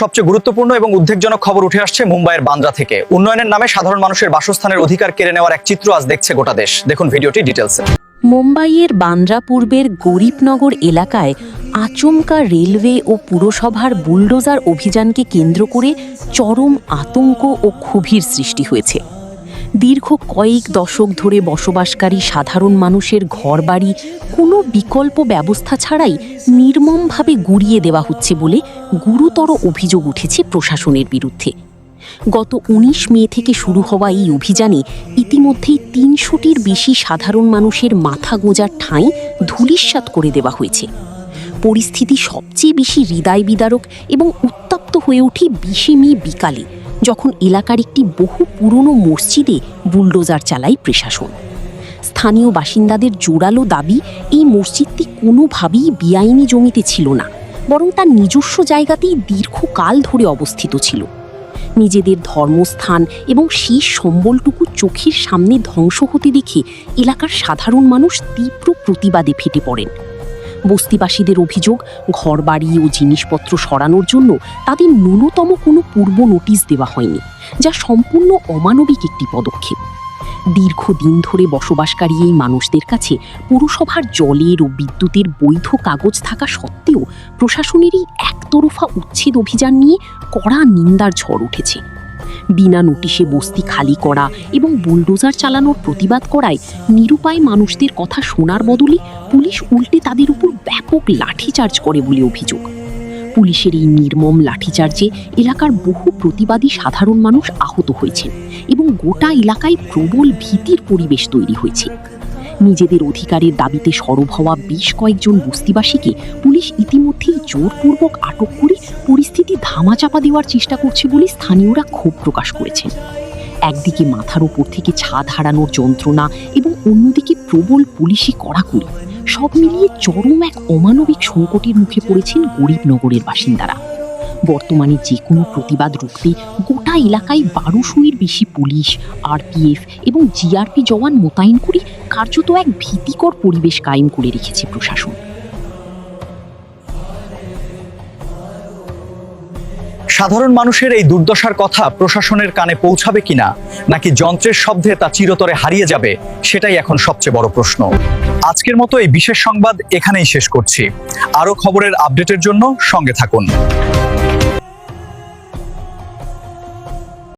সবচেয়ে গুরুত্বপূর্ণ এবং উদ্বেগজনক খবর উঠে আসছে মুম্বাইয়ের বান্দ্রা থেকে। উন্নয়নের নামে সাধারণ মানুষের বাসস্থানের অধিকার কেড়ে নেওয়ার এক চিত্র আজ দেখছে গোটা দেশ। দেখুন ভিডিওটি ডিটেলসে। মুম্বাইয়ের বান্দ্রা পূর্বের গরিবনগর এলাকায় আচমকা রেলওয়ে ও পুরসভার বুলডোজার অভিযানকে কেন্দ্র করে চরম আতঙ্ক ও ক্ষোভের সৃষ্টি হয়েছে। দীর্ঘ কয়েক দশক ধরে বসবাসকারী সাধারণ মানুষের ঘরবাড়ি কোনো বিকল্প ব্যবস্থা ছাড়াই নির্মমভাবে গুঁড়িয়ে দেওয়া হচ্ছে বলে গুরুতর অভিযোগ উঠেছে প্রশাসনের বিরুদ্ধে। গত ১৯ মে থেকে শুরু হওয়া এই অভিযানে ইতিমধ্যেই ৩০০টির বেশি সাধারণ মানুষের মাথা গোঁজার ঠাঁই ধূলিসাৎ করে দেওয়া হয়েছে। পরিস্থিতি সবচেয়ে বেশি হৃদয় বিদারক এবং উত্তপ্ত হয়ে ওঠে ২০ মে বিকালে, যখন এলাকার একটি বহু পুরনো মসজিদে বুলডোজার চালায় প্রশাসন। স্থানীয় বাসিন্দাদের জোরালো দাবি, এই মসজিদটি কোনোভাবেই বেআইনি জমিতে ছিল না, বরং তার নিজস্ব জায়গাতেই দীর্ঘকাল ধরে অবস্থিত ছিল। নিজেদের ধর্মস্থান এবং সেই সম্বলটুকু চোখের সামনে ধ্বংস হতে দেখে এলাকার সাধারণ মানুষ তীব্র প্রতিবাদে ফেটে পড়েন। বস্তিবাসীদের অভিযোগ, ঘরবাড়ি ও জিনিসপত্র সরানোর জন্য তাদের ন্যূনতম কোনো পূর্ব নোটিশ দেওয়া হয়নি, যা সম্পূর্ণ অমানবিক একটি পদক্ষেপ। দীর্ঘদিন ধরে বসবাসকারী এই মানুষদের কাছে পুরসভার জলের ও বিদ্যুতের বৈধ কাগজ থাকা সত্ত্বেও প্রশাসনের এই একতরফা উচ্ছেদ অভিযান নিয়ে কড়া নিন্দার ঝড় উঠেছে। বিনা নোটিশে বস্তি খালি করা এবং বুলডোজার চালানোর প্রতিবাদ করায় নিরুপায় মানুষদের কথা শোনার বদলে পুলিশ উল্টে তাদের উপর ব্যাপক লাঠিচার্জ করে বলে অভিযোগ। পুলিশের এই নির্মম লাঠিচার্জে এলাকার বহু প্রতিবাদী সাধারণ মানুষ আহত হয়েছেন এবং গোটা এলাকায় প্রবল ভীতির পরিবেশ তৈরি হয়েছে। নিজেদের অধিকারের দাবিতে সরব হওয়া বেশ কয়েকজন বস্তিবাসীকে পুলিশ ইতিমধ্যেই জোরপূর্বক আটক করে পরিস্থিতি ধামাচাপা দেওয়ার চেষ্টা করছে বলে স্থানীয়রা ক্ষোভ প্রকাশ করেছেন। একদিকে মাথার ওপর থেকে ছাদ হারানোর যন্ত্রণা এবং অন্যদিকে প্রবল পুলিশি কড়াকড়ি, সব মিলিয়ে চরম এক অমানবিক সংকটের মুখে পড়েছেন গরিবনগরের বাসিন্দারা। বর্তমানে যে কোনো প্রতিবাদ রুখতে গোটা এলাকায় ১২০০-এর বেশি পুলিশ, আরপিএফ এবং জিআরপি জওয়ান মোতায়েন করে কার্যত এক ভীতিকর পরিবেশ কায়েম করে রেখেছে প্রশাসন। সাধারণ মানুষের এই দুর্দশার কথা প্রশাসনের কানে পৌঁছাবে কিনা, নাকি যন্ত্রের শব্দে তা চিরতরে হারিয়ে যাবে, সেটাই এখন সবচেয়ে বড় প্রশ্ন। আজকের মতো এই বিশেষ সংবাদ এখানেই শেষ করছি। আরও খবরের আপডেটের জন্য সঙ্গে থাকুন।